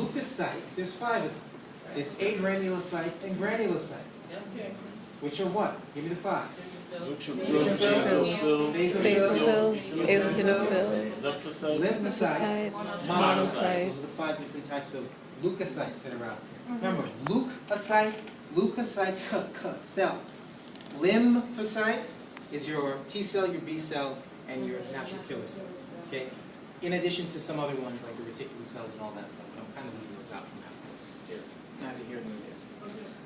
leukocytes, there's 5 of them. There's agranulocytes and granulocytes. Okay. Which are what? Give me the 5. Neutrophils, Basophils, eosinophils, lymphocytes, monocytes. monocytes. Those are the 5 different types of leukocytes that are out there. Remember, leukocyte cell. Lymphocyte is your T cell, your B cell, and your natural killer cells. Okay? In addition to some other ones like the reticular cells and all that stuff. I'm kind of leaving those out from that because they're neither here nor there.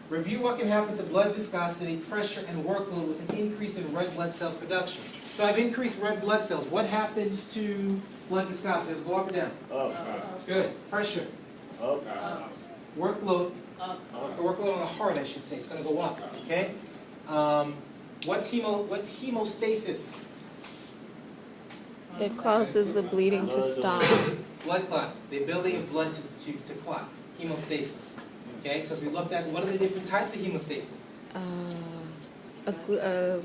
Review what can happen to blood viscosity, pressure, and workload with an increase in red blood cell production. So I've increased red blood cells. What happens to blood viscosity? Let's go up or down. Up. Good. Pressure. Up. Workload. The workload on the heart, I should say, it's going to go up. Okay. What's hemostasis? It causes the bleeding to stop. Blood clot. The ability of blood to clot. Hemostasis. Okay, because we looked at what are the different types of hemostasis?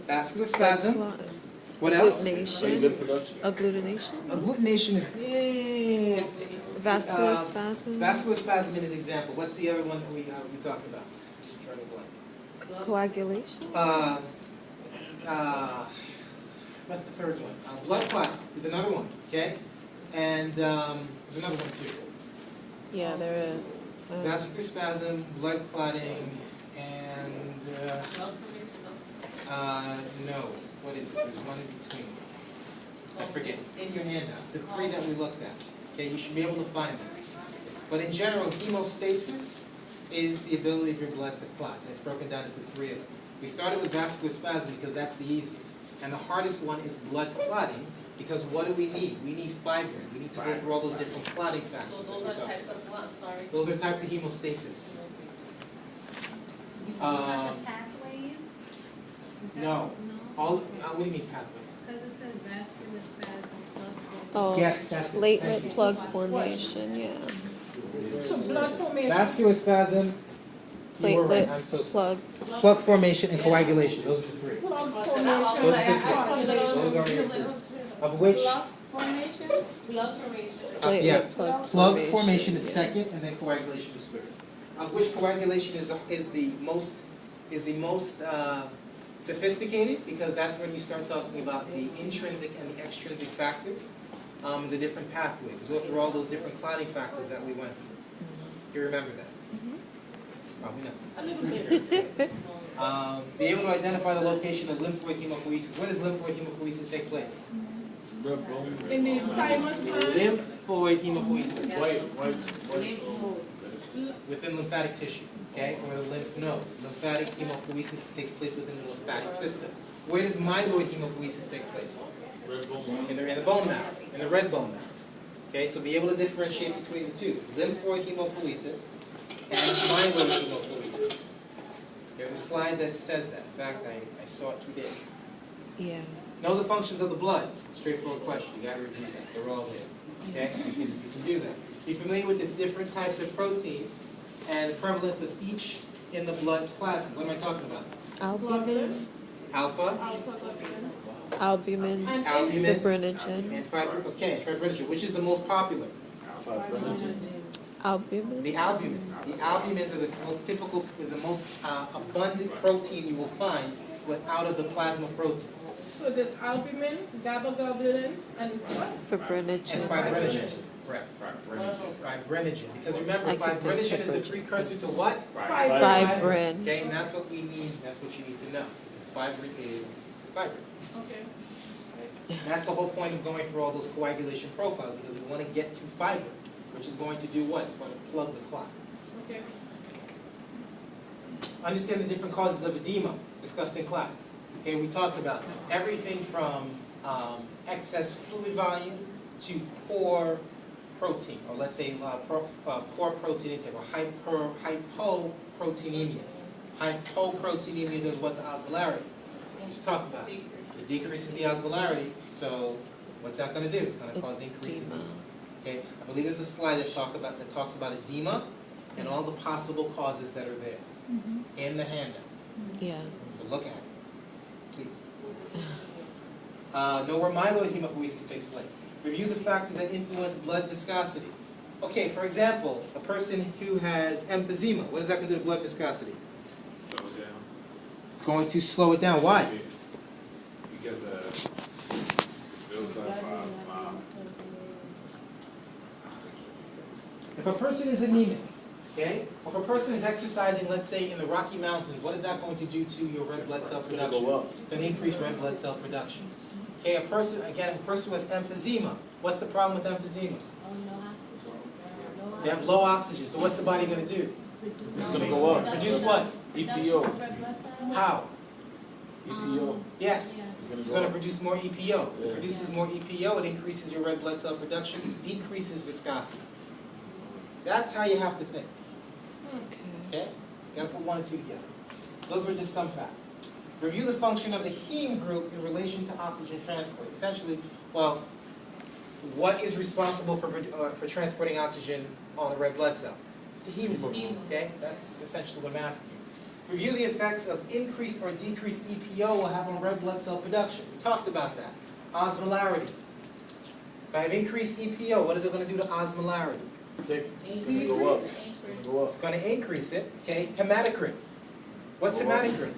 Vascular spasm. What else? Agglutination. Agglutination. Agglutination is Vascular spasm. Vascular spasm is an example. What's the other one that we talked about? I'm trying to blank. Coagulation. What's the third one? Blood clot is another one. Okay, and there's another one too. Yeah, there is. Vascular spasm, blood clotting, and no. What is it? There's one in between. I forget. It's in your handout. It's the 3 that we looked at. Okay, you should be able to find them. But in general, hemostasis is the ability of your blood to clot. And it's broken down into 3 of them. We started with vascular spasm because that's the easiest. And the hardest one is blood clotting, because what do we need? We need fibrin. We need to go through all those different clotting factors. So those are types of what? I'm sorry. Those are types of hemostasis. You talking about the pathways? Is that- No. All. What do you mean pathways? Because it says vascular spasm, blood flow. Oh, Yes, that's it. platelet plug formation. Yeah. So blood formation. Vascular spasm. You were right. Platelet I'm so plug. Plug formation and coagulation. Those are the 3. Blood Those formation. are the 3. Those are your 3. Of which Blood formation. Blood formation. Platelet yeah. plug Plug formation is yeah. second, and then coagulation is third. Of which coagulation is the most sophisticated, because that's when you start talking about the intrinsic and the extrinsic factors, the different pathways. We go through all those different clotting factors that we went through. If you remember that. Probably not. Be able to identify the location of lymphoid hematopoiesis. When does lymphoid hematopoiesis take place? In the thymus gland. Lymphoid hematopoiesis. White. Within lymphatic tissue, okay, or the lymph node. Lymphatic hematopoiesis takes place within the lymphatic system. Where does myeloid hematopoiesis take place? In the bone marrow, in the red bone marrow. Okay, so be able to differentiate between the two. Lymphoid hematopoiesis and myeloid hematopoiesis. There's a slide that says that. In fact, I saw it today. Yeah. Know the functions of the blood. Straightforward question. You got to review that. They're all there. Okay, you can do that. Be familiar with the different types of proteins and the prevalence of each in the blood plasma. What am I talking about? Albumin. Alpha, Albumin. albumin, Fibrinogen. and fibrinogen. Which is the most popular? Albumin. The albumin. The albumins are the most typical, is the most abundant protein you will find out of the plasma proteins. So there's albumin, GABA-globulin, and what? Fibrinogen. And fibrinogen. Correct. Fibrinogen. Because remember, I keep saying fibrinogen is the fibrinogen. precursor to what? Fibrin. Okay, and that's what we need, that's what you need to know. Because fibrin is fibrin. Okay. And that's the whole point of going through all those coagulation profiles, because we want to get to fibrin, which is going to do what? It's going to plug the clot. Okay. Understand the different causes of edema discussed in class. Okay, we talked about them. Everything from excess fluid volume to poor protein, or let's say poor protein intake, or hypoproteinemia. Hypoproteinemia does what to osmolarity? We just talked about it. It decreases the osmolarity, so what's that going to do? It's going to cause increase in edema. Okay, I believe there's a slide that talks about edema and all the possible causes that are there in the handout. Yeah. So look at it, please. Know where myeloid hematopoiesis takes place. Review the factors that influence blood viscosity. Okay, for example, a person who has emphysema, what is that going to do to blood viscosity? Slow down. It's going to slow it down. Why? Because builds up If a person is anemic, okay, or if a person is exercising, let's say, in the Rocky Mountains, what is that going to do to your red blood cell It's gonna production? go up. It's going to increase red blood cell production. Okay, a person who has emphysema, what's the problem with emphysema? Oh, no oxygen. They have low oxygen, so what's the body going to do? It's gonna go up. Produce what? EPO. How? EPO. Yes, It's gonna it's go going to up. produce more EPO. It Yeah. produces more EPO, it increases your red blood cell production, decreases viscosity. That's how you have to think, Okay. okay? You gotta put one and two together. Those were just some factors. Review the function of the heme group in relation to oxygen transport. Essentially, well, what is responsible for transporting oxygen on a red blood cell? It's the heme group, okay? That's essentially what I'm asking you. Review the effects of increased or decreased EPO will have on red blood cell production. We talked about that. Osmolarity. If I have increased EPO, what is it going to do to osmolarity? It's gonna go up. It's gonna go up. It's going to increase it, okay? Hematocrit. What's hematocrit?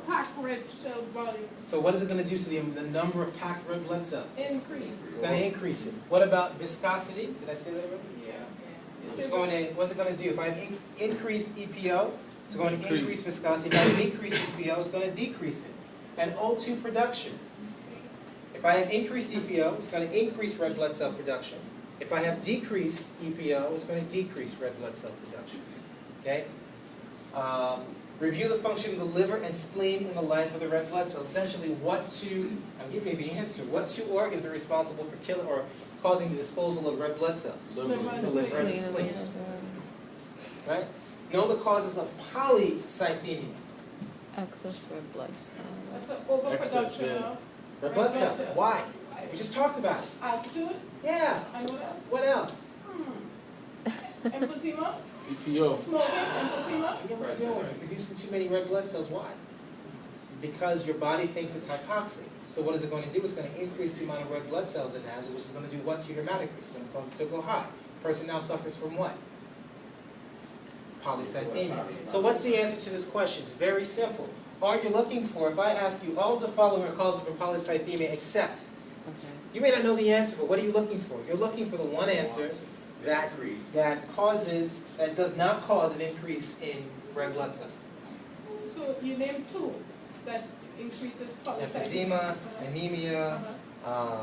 Packed red cell volume So what is it going to do to the number of packed red blood cells? increase. It's going to increase it. What about viscosity? Did I say that already? Yeah. It's going to, what's it going to do? If I have increased EPO, it's going to increase viscosity. If I have decreased EPO, it's going to decrease it. And O2 production. If I have increased EPO, it's going to increase red blood cell production. If I have decreased EPO, it's going to decrease red blood cell production. Okay? Review the function of the liver and spleen in the life of the red blood cell. Essentially, I'm giving you the answer, what two organs are responsible for killing or causing the disposal of red blood cells? The liver and the Clean spleen. and Right? Know the causes of polycythemia. excess red blood cell. That's an overproduction Excess, yeah. of Red blood cells. Why? We just talked about it. altitude. Yeah. And what else? What else? Emphysema, EPO. smoking, emphysema. You're producing too many red blood cells. Why? Because your body thinks it's hypoxic. So what is it going to do? It's going to increase the amount of red blood cells it has, which is going to do what to your hematocrit? It's going to cause it to go high. Person now suffers from what? Polycythemia. So what's the answer to this question? It's very simple. All you're looking for, if I ask you all of the following are causes for polycythemia except, Okay. you may not know the answer, but what are you looking for? You're looking for the one answer that does not cause an increase in red blood cells. So you name two that increases polycythemia. Emphysema, anemia,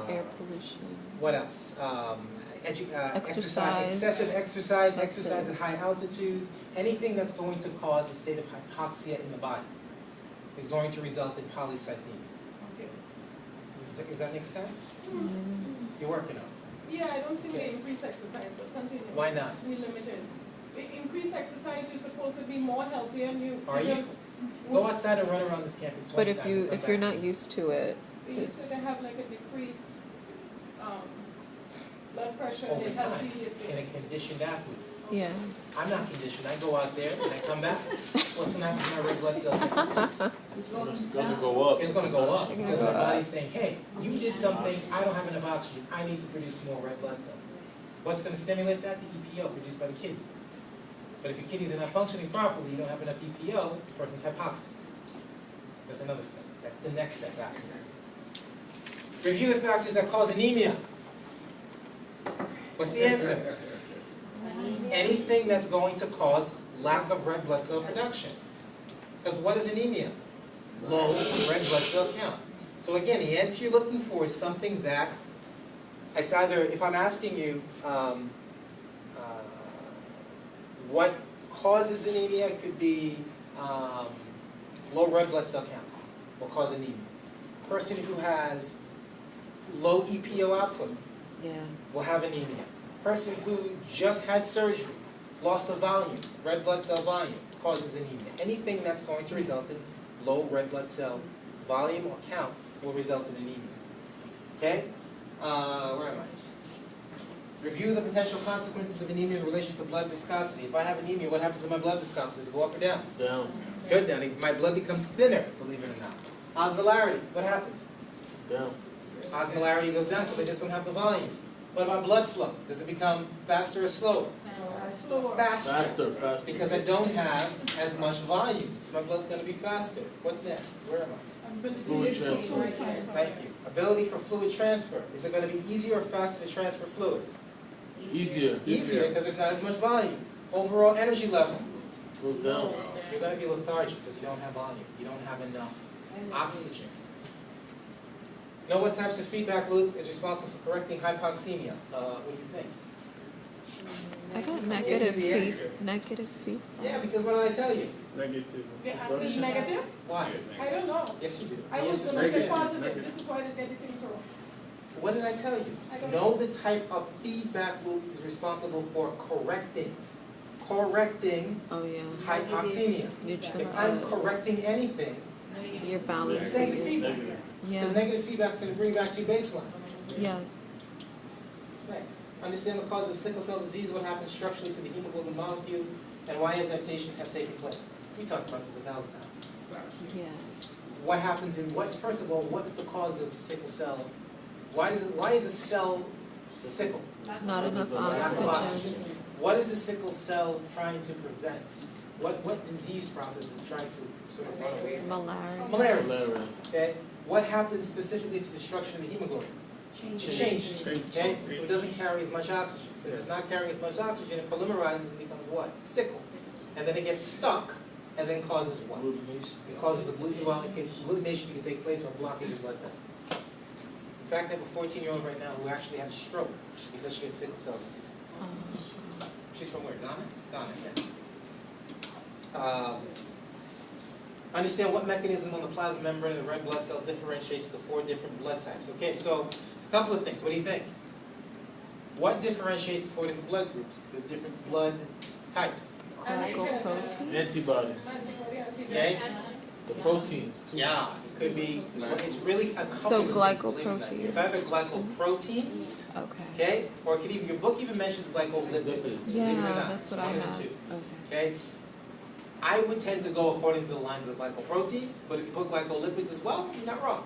Air pollution. what else? Exercise. Excessive exercise at high altitudes, anything that's going to cause a state of hypoxia in the body is going to result in polycythemia. Okay. Does that make sense? Mm. You're working on it. Yeah, I don't think Okay. we increase exercise, but continue. Why not? We limited. Increase exercise, you're supposed to be more healthy and you Are you? just Go outside and run around this campus 20 But times. and come if you're back. not used to it, we used to have like a decreased blood pressure, Over they're time, healthy. in a conditioned athlete. yeah. I'm not conditioned. I go out there and I come back. What's going to happen to my red blood cells? It's gonna go up. It's going to go up It's gonna because go my up. body's saying, hey, you did something, I don't have enough oxygen, I need to produce more red blood cells. What's going to stimulate that? The EPO produced by the kidneys. But if your kidneys are not functioning properly, you don't have enough EPO, the person's hypoxic. That's another step. That's the next step after that. Review the factors that cause anemia. What's the answer? Anything that's going to cause lack of red blood cell production. Because what is anemia? Low red blood cell count. So again, the answer you're looking for is something that, it's either, if I'm asking you, what causes anemia, it could be low red blood cell count will cause anemia. Person who has low EPO output Yeah. will have anemia. Person who just had surgery, loss of volume, red blood cell volume, causes anemia. Anything that's going to result in low red blood cell volume or count will result in anemia. Okay? Where am I? Review the potential consequences of anemia in relation to blood viscosity. If I have anemia, what happens to my blood viscosity? Does it go up or down? Down. Good, down. My blood becomes thinner, believe it or not. Osmolarity, what happens? Down. Osmolarity goes down because I just don't have the volume. What about blood flow? Does it become faster or slower? Slower. Faster, faster. Because I don't have as much volume, so my blood's going to be faster. What's next? Where am I? Ability Fluid to transfer. fluid transfer. Thank you. Ability for fluid transfer. Is it going to be easier or faster to transfer fluids? Easier. Easier because there's not as much volume. Overall energy level. Goes down. You're going to be lethargic because you don't have volume. You don't have enough oxygen. Know what types of feedback loop is responsible for correcting hypoxemia? What do you think? I got The answer. negative feedback. Yeah, because what did I tell you? Negative. The answer is negative? Why? I don't know. Yes, you do. I The was answer's gonna right say there. positive, this is why this getting things wrong. What did I tell you? I don't Know the type of feedback loop is responsible for correcting Oh yeah. hypoxemia. If I'm correcting anything, You're it's balancing negative it. feedback. Yeah. Because negative feedback is going to bring back to your baseline. Yes. Next. Understand the cause of sickle cell disease, what happens structurally to the hemoglobin molecule, and why adaptations have taken place. We talked about this 1,000 times. Yeah. What happens in what? First of all, what is the cause of sickle cell? Why is a cell sickle? Not enough Lack of oxygen. What is the sickle cell trying to prevent? What disease process is trying to sort of run away from? Malaria. Malaria. Malaria. Okay. What happens specifically to destruction of the hemoglobin? Changes. Okay. So it doesn't carry as much oxygen. Since it's not carrying as much oxygen, it polymerizes and becomes what? Sickle. And then it gets stuck, and then causes what? Glutamation. It causes glutamation can take place or blockage of blood vessels. In fact, I have a 14-year-old right now who actually had a stroke because she had sickle cell disease. She's from where? Ghana? Ghana, yes. Understand what mechanism on the plasma membrane of the red blood cell differentiates the 4 different blood types. Okay, so it's a couple of things. What do you think? What differentiates the 4 different blood groups, the different blood types? Glycoprotein. Antibodies. Okay? The proteins too. Yeah, it could be. It's really a couple So of things, believe it or not. glycoproteins. It's either glycoproteins, Okay. okay, or it could even, your book even mentions glycolipids. Yeah, believe it or not. that's what I One of the have. two, Okay. okay? I would tend to go according to the lines of the glycoproteins, but if you put glycolipids as well, you're not wrong,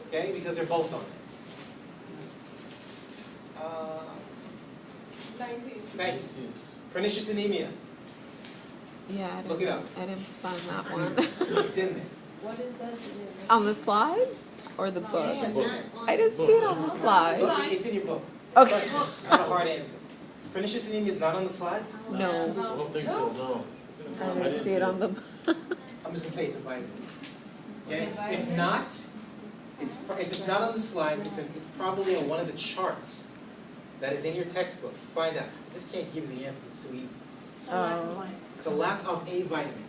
okay? Because they're both on there. 19. Thank you. Disease. Pernicious anemia. Yeah, I didn't, Look it up. I didn't find that one. It's in there. On the slides or the book? It's in there. I didn't see it on the Look, slides. it's in your book. Okay. Trust me, not a hard answer. Pernicious anemia is not on the slides. No, I don't think so, no. I didn't see it on the. I'm just gonna say it's a vitamin. Okay? If not, if it's not on the slide, it's probably on one of the charts that is in your textbook. Find out. I just can't give you the answer. It's so easy. Oh. It's a lack of a vitamin.